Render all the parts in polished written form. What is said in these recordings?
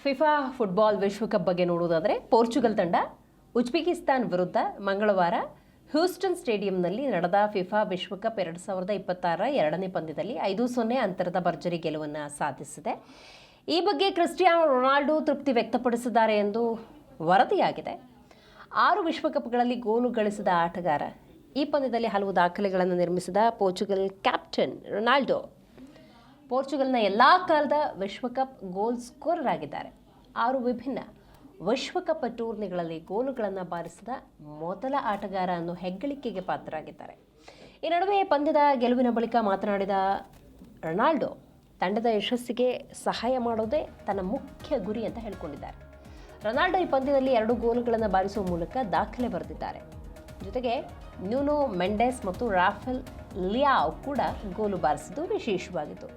FIFA football ವಿಶ್ವಕಪ್ ಬಗ್ಗೆ ನೋಡುವುದಾದರೆ ಪೋರ್ಚುಗಲ್ ತಂಡ ಉಜ್ಬೇಕಿಸ್ತಾನ್ ವಿರುದ್ಧ ಮಂಗಳವಾರ ಹ್ಯೂಸ್ಟನ್ ಸ್ಟೇಡಿಯಂನಲ್ಲಿ ನಡೆದ ಫಿಫಾ ವಿಶ್ವಕಪ್ 2026 ಎರಡನೇ ಪಂದ್ಯದಲ್ಲಿ 5-0 ಅಂತರದ ಭರ್ಜರಿ ಗೆಲುವನ್ನು ಸಾಧಿಸಿದೆ. ಈ ಬಗ್ಗೆ ಕ್ರಿಸ್ಟಿಯಾನೋ ರೊನಾಲ್ಡೋ ತೃಪ್ತಿ ವ್ಯಕ್ತಪಡಿಸಿದ್ದಾರೆ ಎಂದು ವರದಿಯಾಗಿದೆ. 6 ವಿಶ್ವಕಪ್ಗಳಲ್ಲಿ ಗೋಲು ಗಳಿಸಿದ ಆಟಗಾರ. ಈ ಪಂದ್ಯದಲ್ಲಿ ಹಲವು ದಾಖಲೆಗಳನ್ನು ನಿರ್ಮಿಸಿದ ಪೋರ್ಚುಗಲ್ ಕ್ಯಾಪ್ಟನ್ ರೊನಾಲ್ಡೋ ಪೋರ್ಚುಗಲ್ನ ಎಲ್ಲ ಕಾಲದ ವಿಶ್ವಕಪ್ ಗೋಲ್ ಸ್ಕೋರರ್ ಆಗಿದ್ದಾರೆ. 6 ವಿಭಿನ್ನ ವಿಶ್ವಕಪ್ ಟೂರ್ನಿಗಳಲ್ಲಿ ಗೋಲುಗಳನ್ನು ಬಾರಿಸಿದ ಮೊದಲ ಆಟಗಾರ ಅನ್ನೋ ಹೆಗ್ಗಳಿಕೆಗೆ ಪಾತ್ರರಾಗಿದ್ದಾರೆ. ಈ ನಡುವೆ ಪಂದ್ಯದ ಗೆಲುವಿನ ಬಳಿಕ ಮಾತನಾಡಿದ ರೊನಾಲ್ಡೋ ತಂಡದ ಯಶಸ್ಸಿಗೆ ಸಹಾಯ ಮಾಡೋದೇ ತನ್ನ ಮುಖ್ಯ ಗುರಿ ಅಂತ ಹೇಳಿಕೊಂಡಿದ್ದಾರೆ. ರೊನಾಲ್ಡೋ ಈ ಪಂದ್ಯದಲ್ಲಿ 2 ಗೋಲುಗಳನ್ನು ಬಾರಿಸುವ ಮೂಲಕ ದಾಖಲೆ ಬರೆದಿದ್ದಾರೆ. ಜೊತೆಗೆ ನ್ಯೂನೋ ಮೆಂಡೆಸ್ ಮತ್ತು ರಾಫೆಲ್ ಲಿಯಾವ್ ಕೂಡ ಗೋಲು ಬಾರಿಸಿದ್ದು ವಿಶೇಷವಾಗಿತ್ತು.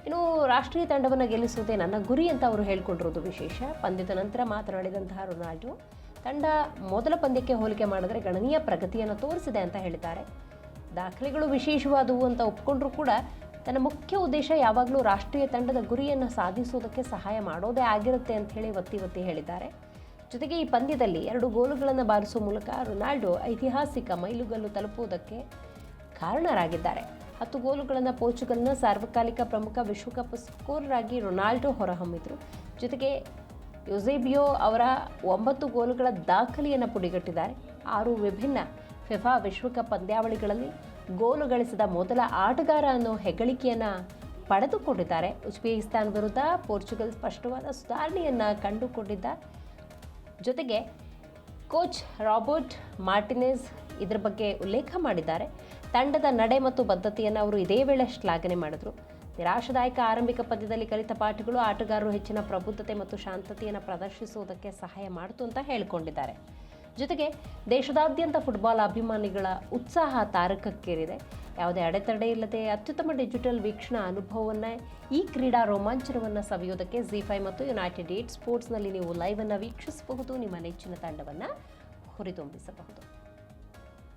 ಇನ್ನು ರಾಷ್ಟ್ರೀಯ ತಂಡವನ್ನು ಗೆಲ್ಲಿಸುವುದೇ ನನ್ನ ಗುರಿ ಅಂತ ಅವರು ಹೇಳಿಕೊಂಡಿರೋದು ವಿಶೇಷ. ಪಂದ್ಯದ ನಂತರ ಮಾತನಾಡಿದಂತಹ ರೊನಾಲ್ಡೋ ತಂಡ ಮೊದಲ ಪಂದ್ಯಕ್ಕೆ ಹೋಲಿಕೆ ಮಾಡಿದರೆ ಗಣನೀಯ ಪ್ರಗತಿಯನ್ನು ತೋರಿಸಿದೆ ಅಂತ ಹೇಳಿದ್ದಾರೆ. ದಾಖಲೆಗಳು ವಿಶೇಷವಾದವು ಅಂತ ಒಪ್ಪಿಕೊಂಡ್ರೂ ಕೂಡ ತನ್ನ ಮುಖ್ಯ ಉದ್ದೇಶ ಯಾವಾಗಲೂ ರಾಷ್ಟ್ರೀಯ ತಂಡದ ಗುರಿಯನ್ನು ಸಾಧಿಸುವುದಕ್ಕೆ ಸಹಾಯ ಮಾಡೋದೇ ಆಗಿರುತ್ತೆ ಅಂತ ಹೇಳಿ ಒತ್ತಿ ಹೇಳಿದ್ದಾರೆ. ಜೊತೆಗೆ ಈ ಪಂದ್ಯದಲ್ಲಿ 2 ಗೋಲುಗಳನ್ನು ಬಾರಿಸುವ ಮೂಲಕ ರೊನಾಲ್ಡೋ ಐತಿಹಾಸಿಕ ಮೈಲುಗಲ್ಲು ತಲುಪುವುದಕ್ಕೆ ಕಾರಣರಾಗಿದ್ದಾರೆ. 10 ಗೋಲುಗಳನ್ನು ಪೋರ್ಚುಗಲ್ನ ಸಾರ್ವಕಾಲಿಕ ಪ್ರಮುಖ ವಿಶ್ವಕಪ್ ಸ್ಕೋರರ್ ಆಗಿ ರೊನಾಲ್ಡೋ ಹೊರಹೊಮ್ಮಿದ್ರು. ಜೊತೆಗೆ ಯುಸೇಬಿಯೋ ಅವರ 9 ಗೋಲುಗಳ ದಾಖಲೆಯನ್ನು ಪುಡಿಗಟ್ಟಿದ್ದಾರೆ. 6 ವಿಭಿನ್ನ ಫಿಫಾ ವಿಶ್ವಕಪ್ ಪಂದ್ಯಾವಳಿಗಳಲ್ಲಿ ಗೋಲು ಗಳಿಸಿದ ಮೊದಲ ಆಟಗಾರ ಅನ್ನೋ ಹೆಗ್ಗಳಿಕೆಯನ್ನು ಪಡೆದುಕೊಂಡಿದ್ದಾರೆ. ಉಜ್ಬೇಕಿಸ್ತಾನ್ ವಿರುದ್ಧ ಪೋರ್ಚುಗಲ್ ಸ್ಪಷ್ಟವಾದ ಸುಧಾರಣೆಯನ್ನು ಕಂಡುಕೊಂಡಿದ್ದ. ಜೊತೆಗೆ ಕೋಚ್ ರಾಬರ್ಟ್ ಮಾರ್ಟಿನೆಸ್ ಇದರ ಬಗ್ಗೆ ಉಲ್ಲೇಖ ಮಾಡಿದ್ದಾರೆ. ತಂಡದ ನಡೆ ಮತ್ತು ಬದ್ಧತೆಯನ್ನು ಅವರು ಇದೇ ವೇಳೆ ಶ್ಲಾಘನೆ ಮಾಡಿದರು. ನಿರಾಶಾದಾಯಕ ಆರಂಭಿಕ ಪಂದ್ಯದಲ್ಲಿ ಕಲಿತ ಪಾಠಗಳು ಆಟಗಾರರು ಹೆಚ್ಚಿನ ಪ್ರಬುದ್ಧತೆ ಮತ್ತು ಶಾಂತತೆಯನ್ನು ಪ್ರದರ್ಶಿಸುವುದಕ್ಕೆ ಸಹಾಯ ಮಾಡಿತು ಅಂತ ಹೇಳಿಕೊಂಡಿದ್ದಾರೆ. ಜೊತೆಗೆ ದೇಶದಾದ್ಯಂತ ಫುಟ್ಬಾಲ್ ಅಭಿಮಾನಿಗಳ ಉತ್ಸಾಹ ತಾರಕಕ್ಕೇರಿದೆ. ಯಾವುದೇ ಅಡೆತಡೆ ಇಲ್ಲದೆ ಅತ್ಯುತ್ತಮ ಡಿಜಿಟಲ್ ವೀಕ್ಷಣಾ ಅನುಭವವನ್ನು ಈ ಕ್ರೀಡಾ ರೋಮಾಂಚನವನ್ನು ಸವಿಯೋದಕ್ಕೆ ZEE5 ಮತ್ತು ಯುನೈಟೆಡ್ ಸ್ಪೋರ್ಟ್ಸ್ನಲ್ಲಿ ನೀವು ಲೈವ್ ಅನ್ನು ವೀಕ್ಷಿಸಬಹುದು. ನಿಮ್ಮ ನೆಚ್ಚಿನ ತಂಡವನ್ನು ಹುರಿದುಂಬಿಸಬಹುದು.